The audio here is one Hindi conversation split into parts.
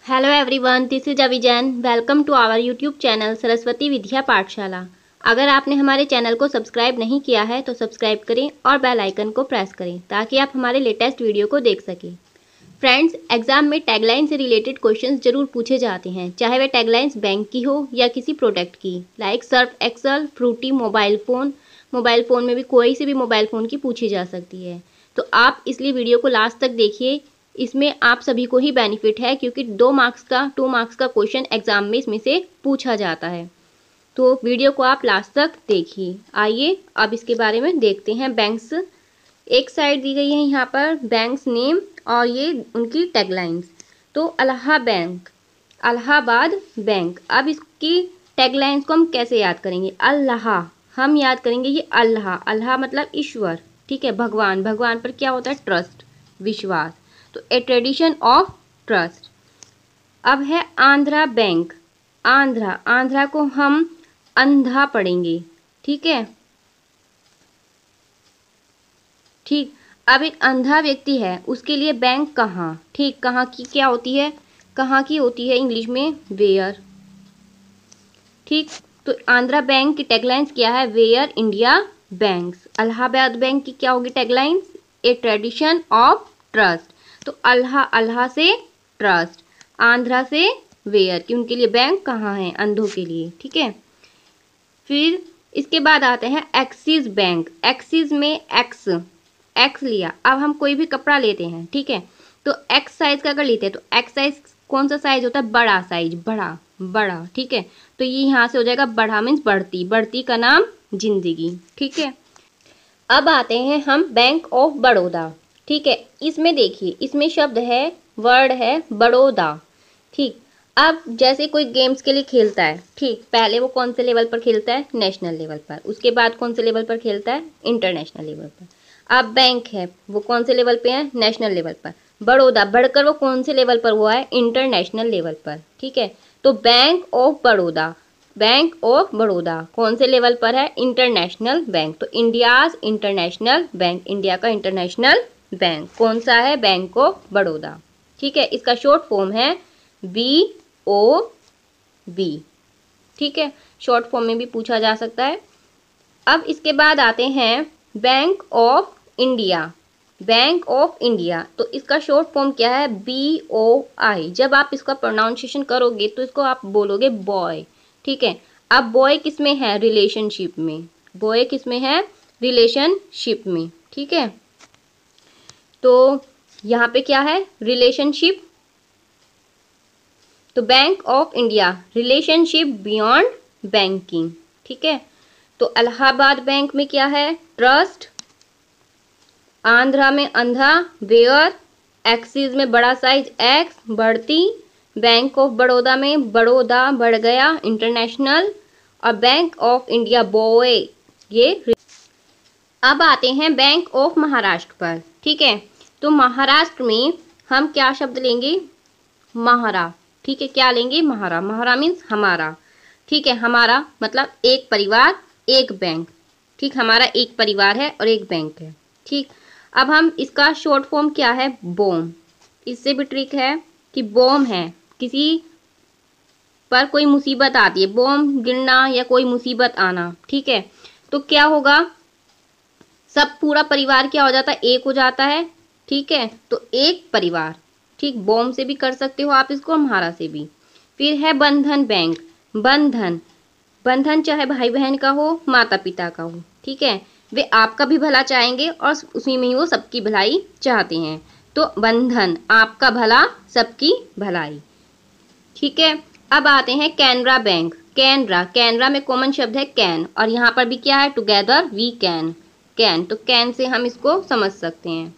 Hello everyone, this is Avijan. Welcome to our YouTube channel Saraswati Vidya पाठशाला। अगर आपने हमारे चैनल को सब्सक्राइब नहीं किया है तो सब्सक्राइब करें और बेल आइकन को प्रेस करें ताकि आप हमारे लेटेस्ट वीडियो को देख सकें। फ्रेंड्स, एग्जाम में टैगलाइन से रिलेटेड क्वेश्चंस जरूर पूछे जाते हैं, चाहे वह टैगलाइंस बैंक की हो या किसी प्रोडक्ट की, like surf excel, Frooti, mobile phone में भी कोई से भी मोबाइल फ़ोन की पूछी जा सकती है। तो आप इसलिए वीडियो को लास्ट तक देखिए, इसमें आप सभी को ही बेनिफिट है क्योंकि 2 मार्क्स का क्वेश्चन एग्जाम में इसमें से पूछा जाता है। तो वीडियो को आप लास्ट तक देखिए। आइए अब इसके बारे में देखते हैं। बैंक्स एक साइड दी गई है यहाँ पर बैंक्स नेम और ये उनकी टैगलाइंस। तो अलाहाबाद बैंक। अब इसकी टैगलाइंस को हम कैसे याद करेंगे? हम याद करेंगे ये अल्लाह मतलब ईश्वर, ठीक है, भगवान पर क्या होता है? ट्रस्ट, विश्वास। तो ए ट्रेडिशन ऑफ ट्रस्ट। अब है आंध्रा बैंक। आंध्रा को हम अंधा पढ़ेंगे, ठीक है, ठीक। अब एक अंधा व्यक्ति है, उसके लिए बैंक कहाँ, ठीक, कहाँ की क्या होती है? कहाँ की होती है इंग्लिश में? वेयर, ठीक। तो आंध्रा बैंक की टैगलाइंस क्या है? Where India banks. Allahabad bank की क्या होगी taglines? A tradition of trust. तो अल्लाह से ट्रस्ट, आंध्रा से वेयर, कि उनके लिए बैंक कहाँ है? अंधों के लिए, ठीक है। फिर इसके बाद आते हैं एक्सिस बैंक। एक्सिस में एक्स लिया। अब हम कोई भी कपड़ा लेते हैं, ठीक है, तो एक्स साइज का अगर लेते हैं तो एक्स साइज कौन सा साइज होता है? बड़ा साइज, बड़ा, ठीक है। तो ये यहाँ से हो जाएगा बड़ा मीन्स बढ़ती का नाम जिंदगी, ठीक है। अब आते हैं हम बैंक ऑफ बड़ौदा, ठीक है। इसमें देखिए, इसमें शब्द है, वर्ड है बड़ौदा, ठीक। अब जैसे कोई गेम्स के लिए खेलता है, ठीक, पहले वो कौन से लेवल पर खेलता है? नेशनल लेवल पर। उसके बाद कौन से लेवल पर खेलता है? इंटरनेशनल लेवल पर। अब बैंक है, वो कौन से लेवल पे है? नेशनल लेवल पर। बड़ौदा बढ़कर वो कौन से लेवल पर हुआ है? इंटरनेशनल लेवल पर, ठीक है। तो बैंक ऑफ बड़ौदा कौन से लेवल पर है? International bank. तो इंडियाज इंटरनेशनल बैंक, इंडिया का इंटरनेशनल बैंक कौन सा है? बैंक ऑफ बड़ौदा, ठीक है। इसका शॉर्ट फॉर्म है BOB, ठीक है, शॉर्ट फॉर्म में भी पूछा जा सकता है। अब इसके बाद आते हैं बैंक ऑफ इंडिया। तो इसका शॉर्ट फॉर्म क्या है? BOI। जब आप इसका प्रोनाउंसिएशन करोगे तो इसको आप बोलोगे बॉय, ठीक है। अब बॉय किस में है? रिलेशनशिप में। रिलेशनशिप में, ठीक है। तो यहाँ पे क्या है? रिलेशनशिप। तो bank of India, relationship beyond banking, ठीक है। तो अलाहाबाद बैंक में क्या है? ट्रस्ट। आंध्रा में अंधा, वेयर। एक्सिस में बड़ा साइज, एक्स, बढ़ती। बैंक ऑफ बड़ौदा में बड़ौदा, बढ़ गया, इंटरनेशनल। और बैंक ऑफ इंडिया बॉय, ये। अब आते हैं बैंक ऑफ महाराष्ट्र पर, ठीक है। तो महाराष्ट्र में हम क्या शब्द लेंगे? महारा, ठीक है। क्या लेंगे? महारा मीन्स हमारा, ठीक है। हमारा मतलब एक परिवार, एक बैंक, ठीक। हमारा एक परिवार है और एक बैंक है, ठीक। अब हम इसका शॉर्ट फॉर्म क्या है? बॉम। इससे भी ट्रिक है कि बॉम है, किसी पर कोई मुसीबत आती है, बॉम गिरना या कोई मुसीबत आना, ठीक है। तो क्या होगा? सब पूरा परिवार क्या हो जाता है? एक हो जाता है, ठीक है। तो एक परिवार, ठीक। बॉम से भी कर सकते हो आप इसको, महारा से भी। फिर है बंधन बैंक। बंधन चाहे भाई बहन का हो, माता पिता का हो, ठीक है, वे आपका भी भला चाहेंगे और उसी में ही वो सबकी भलाई चाहते हैं। तो बंधन, आपका भला, सबकी भलाई, ठीक है। अब आते हैं कैनरा बैंक। कैनरा में कॉमन शब्द है कैन, और यहाँ पर भी क्या है? Together we can. तो कैन से हम इसको समझ सकते हैं।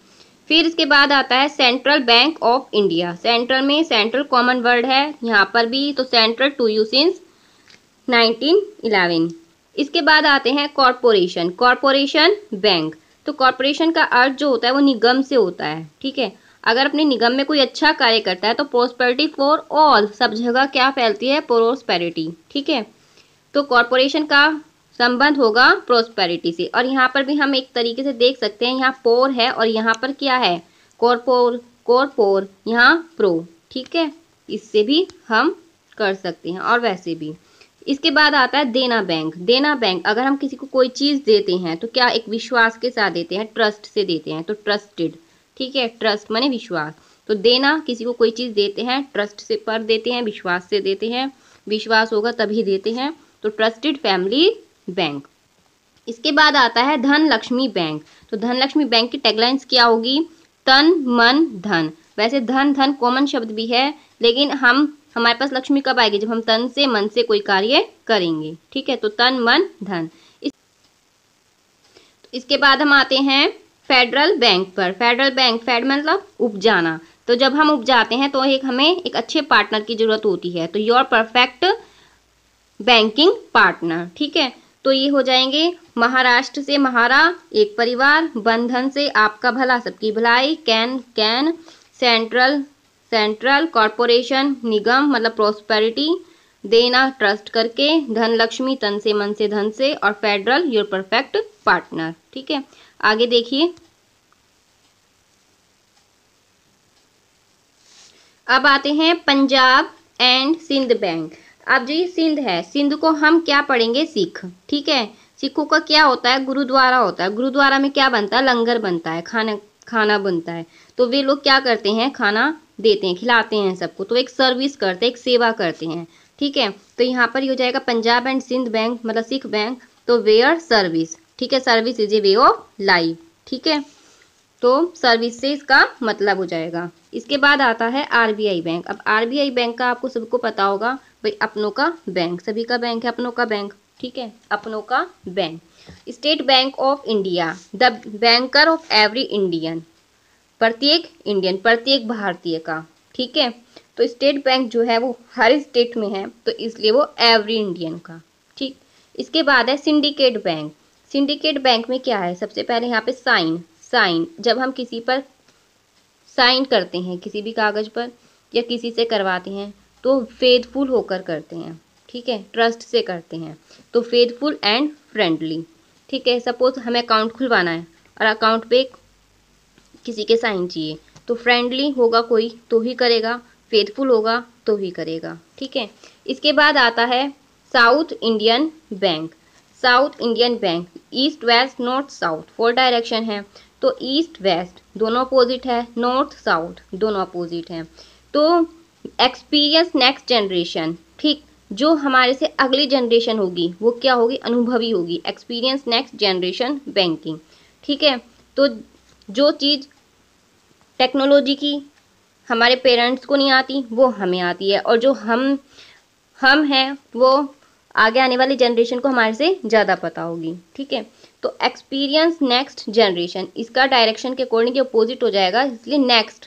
फिर इसके बाद आता है central bank of India. Central में सेंट्रल कॉमन वर्ड है यहाँ पर भी, तो सेंट्रल टू यू सिंस 1911। इसके बाद आते हैं कॉरपोरेशन बैंक। तो कॉरपोरेशन का अर्थ जो होता है वो निगम से होता है, ठीक है। अगर अपने निगम में कोई अच्छा कार्य करता है तो प्रोस्पेरिटी फॉर ऑल, सब जगह क्या फैलती है? प्रोस्पेरिटी, ठीक है। तो कॉरपोरेशन का संबंध होगा प्रोस्पेरिटी से। और यहाँ पर भी हम एक तरीके से देख सकते हैं, यहाँ पोर है और यहाँ पर क्या है? कॉरपोर, यहाँ प्रो, ठीक है। इससे भी हम कर सकते हैं और वैसे भी। इसके बाद आता है देना बैंक। देना बैंक, अगर हम किसी को कोई चीज़ देते हैं तो क्या एक विश्वास के साथ देते हैं, ट्रस्ट से देते हैं, तो ट्रस्टेड। ठीक है, ट्रस्ट माने विश्वास। तो देना, किसी को कोई चीज़ देते हैं ट्रस्ट से पर देते हैं, विश्वास से देते हैं, विश्वास होगा तभी देते हैं, तो ट्रस्टेड फैमिली बैंक। इसके बाद आता है धन लक्ष्मी बैंक। तो धन लक्ष्मी बैंक की टैगलाइंस क्या होगी, तन मन धन। वैसे धन धन कॉमन शब्द भी है, लेकिन हमारे पास लक्ष्मी कब आएगी, जब हम तन से मन से कोई कार्य करेंगे। ठीक है, तो तन मन धन। इसके बाद हम आते हैं फेडरल बैंक पर। फेडरल बैंक, फेड मतलब उपजाना। तो जब हम उपजाते हैं तो हमें एक अच्छे पार्टनर की जरूरत होती है, तो योर परफेक्ट बैंकिंग पार्टनर। ठीक है, तो ये हो जाएंगे महाराष्ट्र से महारा, एक परिवार, बंधन से आपका भला सबकी भलाई, कैन सेंट्रल सेंट्रल, कॉरपोरेशन निगम मतलब प्रॉस्पेरिटी, देना ट्रस्ट करके, धन लक्ष्मी तन से मन से धन से, और फेडरल योर परफेक्ट पार्टनर। ठीक है, आगे देखिए। अब आते हैं पंजाब एंड सिंध बैंक। अब जो ये सिंध है, सिंध को हम क्या पढ़ेंगे, सिख। ठीक है, सिखों का क्या होता है, गुरुद्वारा होता है। गुरुद्वारा में क्या बनता है, लंगर बनता है, खाना बनता है। तो वे लोग क्या करते हैं, खाना देते हैं, खिलाते हैं सबको, तो एक सर्विस करते हैं, एक सेवा करते हैं। ठीक है, तो यहाँ पर ये हो जाएगा पंजाब एंड सिंध बैंक मतलब सिख बैंक, तो वेयर सर्विस। ठीक है, service is a way of life. ठीक है, तो सर्विस से इसका मतलब हो जाएगा। इसके बाद आता है आरबीआई बैंक। अब आरबीआई बैंक का आपको सबको पता होगा भाई, अपनों का बैंक, सभी का बैंक है अपनों का बैंक। ठीक है, अपनों का bank. State bank of India, the banker of every Indian, प्रत्येक इंडियन, प्रत्येक भारतीय का। ठीक है, तो स्टेट बैंक जो है वो हर स्टेट में है, तो इसलिए वो एवरी इंडियन का। ठीक, इसके बाद है सिंडिकेट बैंक। सिंडिकेट बैंक में क्या है, सबसे पहले यहाँ पे साइन, जब हम किसी पर साइन करते हैं, किसी भी कागज पर या किसी से करवाते हैं, तो फेथफुल होकर करते हैं। ठीक है, ट्रस्ट से करते हैं, तो फेथफुल एंड फ्रेंडली। ठीक है, सपोज हमें अकाउंट खुलवाना है और अकाउंट पे किसी के साइन चाहिए, तो फ्रेंडली होगा कोई तो ही करेगा, फेथफुल होगा तो ही करेगा। ठीक है, इसके बाद आता है south Indian bank. South Indian bank, east west north south 4 direction है, तो ईस्ट वेस्ट दोनों अपोजिट है, नॉर्थ साउथ दोनों अपोजिट हैं। तो एक्सपीरियंस नेक्स्ट जनरेशन, ठीक, जो हमारे से अगली जनरेशन होगी वो क्या होगी, अनुभवी होगी। Experience next generation banking. ठीक है, तो जो चीज़ टेक्नोलॉजी की हमारे पेरेंट्स को नहीं आती वो हमें आती है, और जो हम हैं वो आगे आने वाली जनरेशन को हमारे से ज़्यादा पता होगी। ठीक है, तो एक्सपीरियंस नेक्स्ट जनरेशन, इसका डायरेक्शन के अकॉर्डिंग अपोजिट हो जाएगा, इसलिए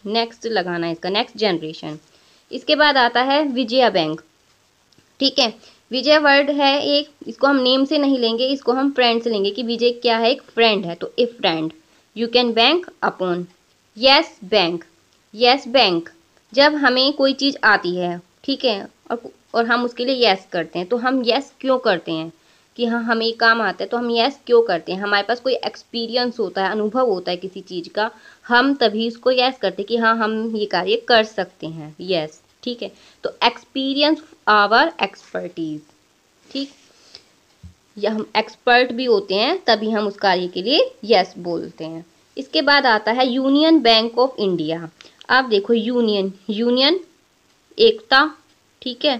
नेक्स्ट लगाना है इसका, नेक्स्ट जनरेशन। इसके बाद आता है विजया बैंक। ठीक है, विजय वर्ड है एक, इसको हम नेम से नहीं लेंगे, इसको हम फ्रेंड से लेंगे कि विजय क्या है, एक फ्रेंड है, तो ए friend you can bank upon. Yes bank, yes bank, जब हमें कोई चीज़ आती है, ठीक है, और हम उसके लिए यस करते हैं, तो हम यस क्यों करते हैं कि हाँ हमें काम आता है, तो हम यस क्यों करते हैं, हमारे पास कोई एक्सपीरियंस होता है, अनुभव होता है किसी चीज़ का, हम तभी उसको यस करते हैं कि हाँ हम ये कार्य कर सकते हैं, यस। ठीक है, तो एक्सपीरियंस आवर एक्सपर्टीज। ठीक, या हम एक्सपर्ट भी होते हैं तभी हम उस कार्य के लिए यस बोलते हैं। इसके बाद आता है यूनियन बैंक ऑफ इंडिया। आप देखो यूनियन एकता। ठीक है,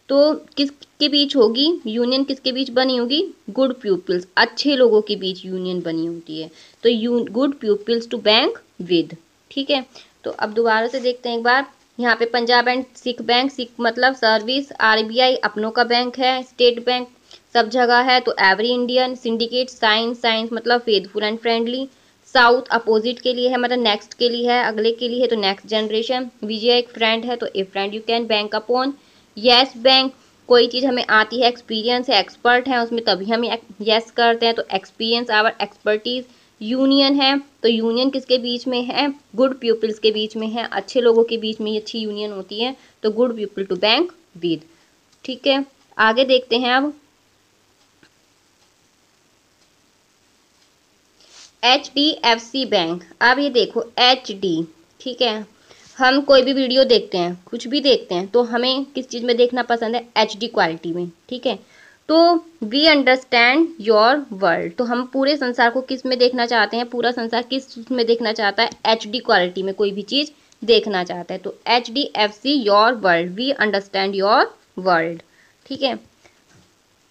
तो किसके बीच होगी यूनियन, किसके बीच बनी होगी, गुड पीपल्स, अच्छे लोगों के बीच यूनियन बनी होती है, तो good peoples to bank with. ठीक है, तो अब दोबारा से देखते हैं एक बार, यहाँ पे पंजाब एंड सिख बैंक, सिख मतलब सर्विस, आरबीआई अपनों का बैंक है, स्टेट बैंक सब जगह है, तो एवरी इंडियन, सिंडिकेट साइंस मतलब faithful and friendly, south opposite के लिए है मतलब नेक्स्ट के लिए है, अगले के लिए है, तो नेक्स्ट जनरेशन, विजय एक फ्रेंड है, तो ए friend you can bank upon. Yes bank, कोई चीज़ हमें आती है, एक्सपीरियंस है, एक्सपर्ट है उसमें तभी हम यस करते हैं, तो एक्सपीरियंस आवर एक्सपर्टीज। यूनियन है, तो यूनियन किसके बीच में है, गुड पीपल्स के बीच में है, अच्छे लोगों के बीच में ये अच्छी यूनियन होती है, तो good people to bank with. ठीक है, आगे देखते हैं अब HDFC बैंक। अब ये देखो HD, ठीक है, हम कोई भी वीडियो देखते हैं, कुछ भी देखते हैं, तो हमें किस चीज़ में देखना पसंद है? HD क्वालिटी में, ठीक है। तो वी अंडरस्टैंड योर वर्ल्ड, तो हम पूरे संसार को किस में देखना चाहते हैं? पूरा संसार किस में देखना चाहता है? HD क्वालिटी में कोई भी चीज़ देखना चाहता है। तो HDFC your world, we understand your world, ठीक है।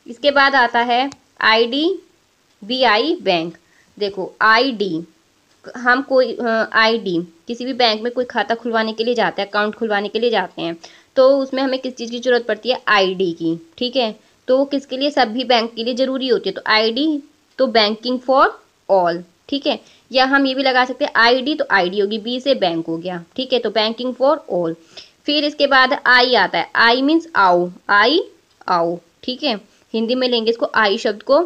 इसके बाद आता है IDBI बैंक। देखो ID, हम कोई ID किसी भी बैंक में कोई खाता खुलवाने के लिए जाते हैं, अकाउंट खुलवाने के लिए जाते हैं, तो उसमें हमें किस चीज़ की ज़रूरत पड़ती है? ID की, ठीक है। तो वो किसके लिए? सभी बैंक के लिए ज़रूरी होती है। तो ID, तो बैंकिंग फॉर ऑल, ठीक है। या हम ये भी लगा सकते हैं ID, तो ID होगी, B से बैंक हो गया, ठीक है। तो बैंकिंग फॉर ऑल। फिर इसके बाद I आता है, I मीन्स आओ, आई आओ, ठीक है। हिंदी में लेंगे इसको आई शब्द को,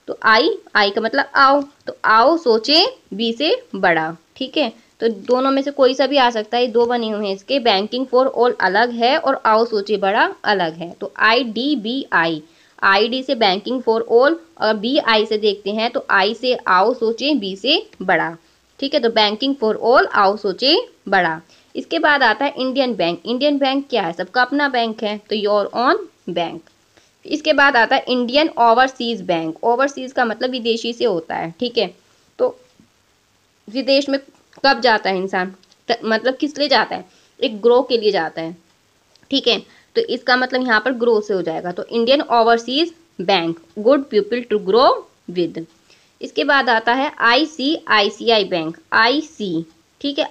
तो आई का मतलब आओ, तो आओ सोचे बी से बड़ा, ठीक है। तो दोनों में से कोई सा भी आ सकता है, दो बने हुए हैं इसके। बैंकिंग फॉर ऑल अलग है और आओ सोचे बड़ा अलग है। तो IDBI, ID से बैंकिंग फॉर ऑल, और BI से देखते हैं तो I से आओ सोचे बी से बड़ा, ठीक है। तो बैंकिंग फॉर ऑल, आओ सोचे बड़ा। इसके बाद आता है इंडियन बैंक। इंडियन बैंक क्या है? सबका अपना बैंक है, तो योर ओन बैंक। इसके बाद आता है इंडियन ओवरसीज बैंक। ओवरसीज का मतलब विदेशी से होता है, ठीक है। तो विदेश में कब जाता है इंसान? मतलब किस लिए जाता है? एक ग्रो के लिए जाता है, ठीक है। तो इसका मतलब यहाँ पर ग्रो से हो जाएगा। तो Indian overseas bank, good people to grow with. इसके बाद आता है ICICI बैंक, IC, ठीक है।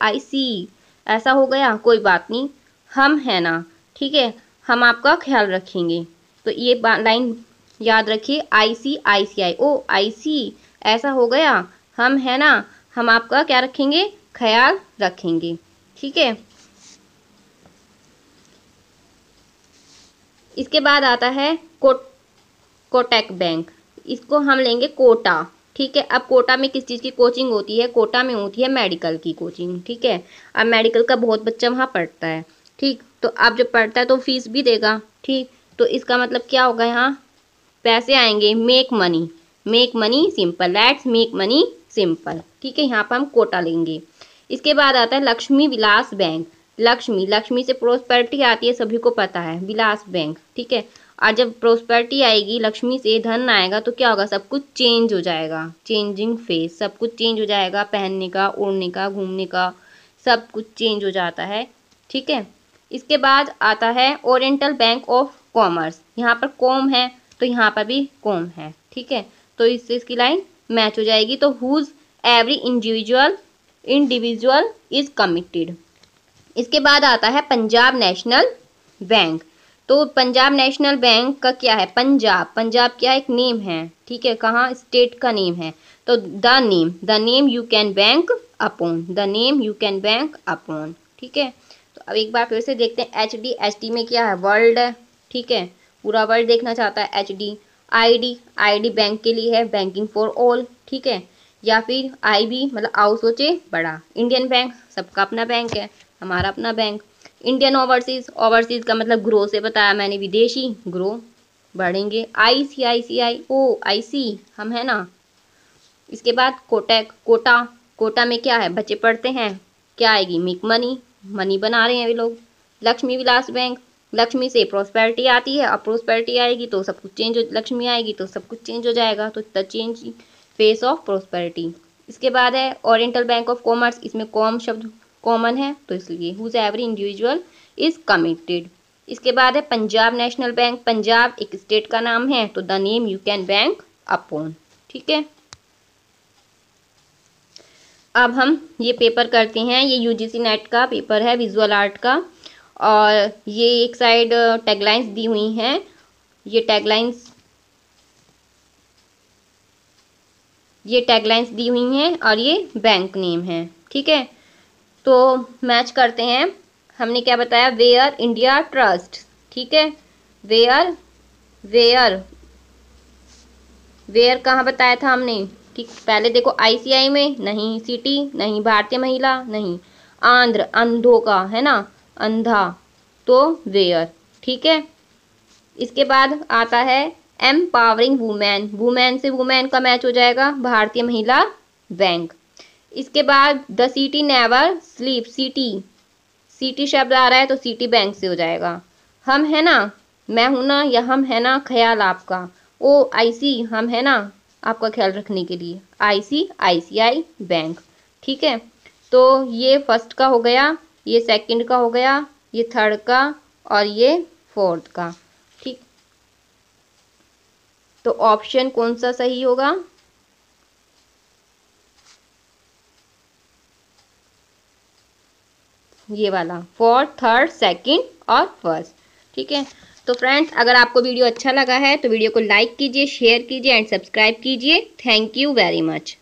IC ऐसा हो गया, कोई बात नहीं, हम है ना, ठीक है, हम आपका ख्याल रखेंगे। तो ये लाइन याद रखिए, IC ऐसा हो गया, हम है ना, हम आपका क्या रखेंगे? ख्याल रखेंगे, ठीक है। इसके बाद आता है कोटक बैंक। इसको हम लेंगे कोटा, ठीक है। अब कोटा में किस चीज़ की कोचिंग होती है? कोटा में होती है मेडिकल की कोचिंग, ठीक है। अब मेडिकल का बहुत बच्चा वहाँ पढ़ता है, ठीक। तो अब जब पढ़ता है तो फीस भी देगा, ठीक। तो इसका मतलब क्या होगा? यहाँ पैसे आएंगे, make money simple, let's make money simple, ठीक है। यहाँ पर हम कोटा लेंगे। इसके बाद आता है लक्ष्मी विलास बैंक। लक्ष्मी से प्रोस्पेरिटी आती है, सभी को पता है, विलास बैंक, ठीक है। और जब प्रोस्पेरिटी आएगी, लक्ष्मी से धन आएगा, तो क्या होगा? सब कुछ चेंज हो जाएगा, चेंजिंग फेस, सब कुछ चेंज हो जाएगा, पहनने का, ओढ़ने का, घूमने का, सब कुछ चेंज हो जाता है, ठीक है। इसके बाद आता है ओरिएंटल बैंक ऑफ कॉमर्स। यहाँ पर कॉम है, तो यहाँ पर भी कॉम है, ठीक है। तो इससे इसकी लाइन मैच हो जाएगी। तो whose every individual is committed. इसके बाद आता है पंजाब नेशनल बैंक। तो पंजाब नेशनल बैंक का क्या है? पंजाब क्या एक नेम है, ठीक है। कहाँ? स्टेट का नेम है। तो the name you can bank upon, ठीक है। तो अब एक बार फिर से देखते हैं, HD में क्या है? वर्ल्ड है, ठीक है। पूरा वर्ल्ड देखना चाहता है HD। ID बैंक के लिए है, बैंकिंग फॉर ऑल, ठीक है। या फिर IB मतलब आओ सोचे बड़ा। इंडियन बैंक, सबका अपना बैंक है, हमारा अपना बैंक। इंडियन ओवरसीज का मतलब ग्रो से बताया मैंने, विदेशी, ग्रो, बढ़ेंगे। ICIC हम है ना। इसके बाद कोटा में क्या है? बच्चे पढ़ते हैं, क्या आएगी? मेक मनी बना रहे हैं वे लोग। लक्ष्मी विलास बैंक, लक्ष्मी से प्रोस्पेरिटी आती है, अब प्रोस्पेरिटी आएगी तो सब कुछ चेंज हो, लक्ष्मी आएगी तो सब कुछ चेंज हो जाएगा, तो the change face of prosperity. इसके बाद है ओरिएंटल बैंक ऑफ कॉमर्स। इसमें कॉम शब्द कॉमन है, तो इसलिए whose every individual is committed. इसके बाद है पंजाब नेशनल बैंक। पंजाब एक स्टेट का नाम है, तो the name you can bank upon, ठीक है। अब हम ये पेपर करते हैं, ये UGC नेट का पेपर है, विजुअल आर्ट का। और ये एक साइड टैगलाइंस दी हुई हैं, ये टैगलाइंस दी हुई हैं और ये बैंक नेम है, ठीक है। तो मैच करते हैं। हमने क्या बताया? वेयर इंडिया ट्रस्ट, ठीक है। वेयर कहाँ बताया था हमने? ठीक, पहले देखो ICI में नहीं, सिटी नहीं, भारतीय महिला नहीं, आंध्र अंधों का है ना, अंधा, तो वेयर, ठीक है। इसके बाद आता है एम्पावरिंग वुमेन। वुमेन से वुमेन का मैच हो जाएगा, भारतीय महिला बैंक। इसके बाद the city never sleep, city, city शब्द आ रहा है तो सिटी बैंक से हो जाएगा। हम है ना, मैं हूं ना, या हम है ना ख्याल आपका, ओ आईसी, हम है ना आपका ख्याल रखने के लिए, ICICI बैंक। ठीक है, तो ये फर्स्ट का हो गया, ये सेकंड का हो गया, ये थर्ड का और ये फोर्थ का। ठीक, तो ऑप्शन कौन सा सही होगा? ये वाला, फोर्थ, थर्ड, सेकंड और फर्स्ट। ठीक है, तो फ्रेंड्स अगर आपको वीडियो अच्छा लगा है तो वीडियो को लाइक कीजिए, शेयर कीजिए एंड सब्सक्राइब कीजिए। Thank you very much.